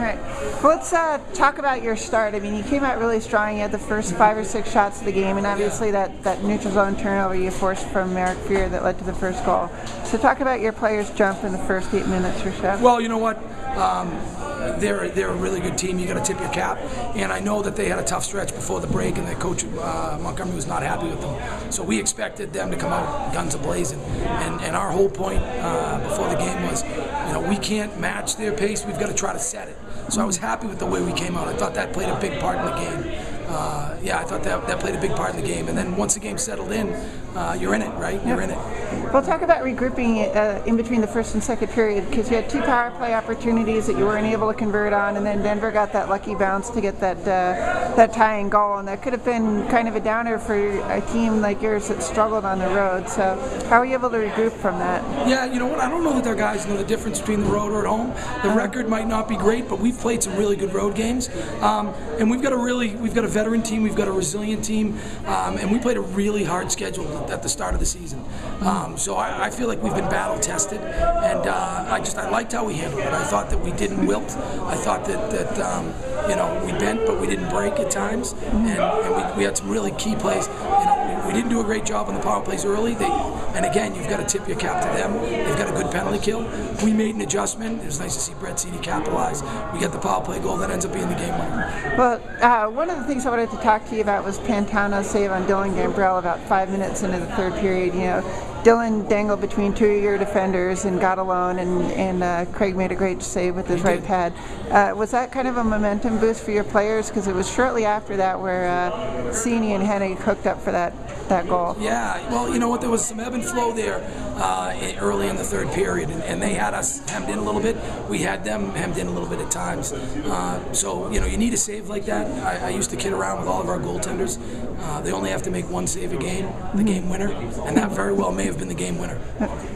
right. Well, let's talk about your start. I mean, you came out really strong. You had the first 5 or 6 shots of the game, and obviously that neutral zone turnover you forced from Merrimack that led to the first goal. So talk about your players' jump in the first 8 minutes or so. Well, you know what? They're a really good team. You got to tip your cap, and I know that they had a tough stretch before the break, and their coach Montgomery was not happy with them. So we expected them to come out guns a-blazing, and our whole point before the game was, we can't match their pace. We've got to try to set it. So I was happy with the way we came out. I thought that played a big part in the game. I thought that played a big part in the game. And then once the game settled in, you're in it, right? You're in it. Well, talk about regrouping in between the first and second period, because you had 2 power play opportunities that you weren't able to convert on, and then Denver got that lucky bounce to get that tying goal, and that could have been kind of a downer for a team like yours that struggled on the road. So how were you able to regroup from that? Yeah, you know what? I don't know that our guys know the difference between the road or at home. The record might not be great, but we've played some really good road games, and we've got a veteran team, we've got a resilient team, and we played a really hard schedule at the start of the season. So I feel like we've been battle tested, and I liked how we handled it. I thought that we didn't wilt. I thought that we bent, but we didn't break at times, and we had some really key plays. We didn't do a great job on the power plays early. And again, you've got to tip your cap to them. They've got a good penalty kill. We made an adjustment. It was nice to see Brett Seedy capitalize. We got the power play goal that ends up being the game winner. Well, one of the things I wanted to talk to you about was Pantano's save on Dylan Gambrell about 5 minutes into the third period. Dylan dangled between 2 of your defenders and got alone, and Craig made a great save with his right pad. Was that kind of a momentum boost for your players? Because it was shortly after that where Seedy and Hennings hooked up for that goal. Yeah, well, you know what? There was some ebb and flow there early in the third period, and they had us hemmed in a little bit. We had them hemmed in a little bit at times. So, you need a save like that. I used to kid around with all of our goaltenders. They only have to make 1 save a game, the game winner, and that very well may have been the game winner.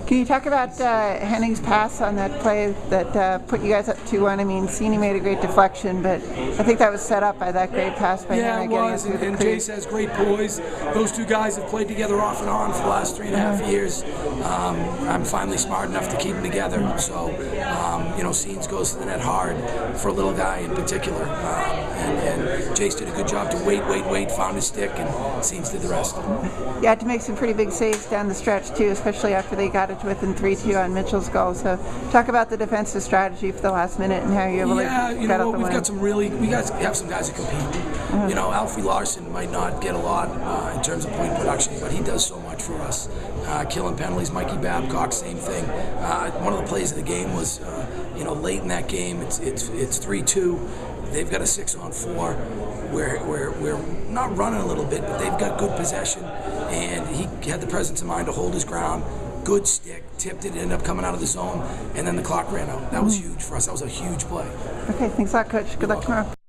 Can you talk about Hennings' pass on that play that put you guys up 2-1? I mean, Seedy made a great deflection, but I think that was set up by that great pass by Hennings. Yeah, it was, and Jace has great poise. Those 2 guys have played together off and on for the last 3.5 years. I'm finally smart enough to keep them together. So, Seeds goes to the net hard for a little guy in particular. And Jace did a good job to wait, found his stick, and Seeds did the rest. You had to make some pretty big saves down the stretch, too, especially after they got it within 3-2 on Mitchell's goal. So talk about the defensive strategy for the last minute and how you're able to get up the win. We have some guys that compete. Alfie Larson might not get a lot in terms of point production, but he does so much for us. Killing penalties, Mikey Babcock, same thing. One of the plays of the game was, late in that game, it's 3-2. They've got a 6-on-4. We're not running a little bit, but they've got good possession, and he had the presence of mind to hold his ground. Good stick, tipped it, ended up coming out of the zone, and then the clock ran out. That was huge for us. That was a huge play. Okay, thanks a lot, Coach. Good luck tomorrow.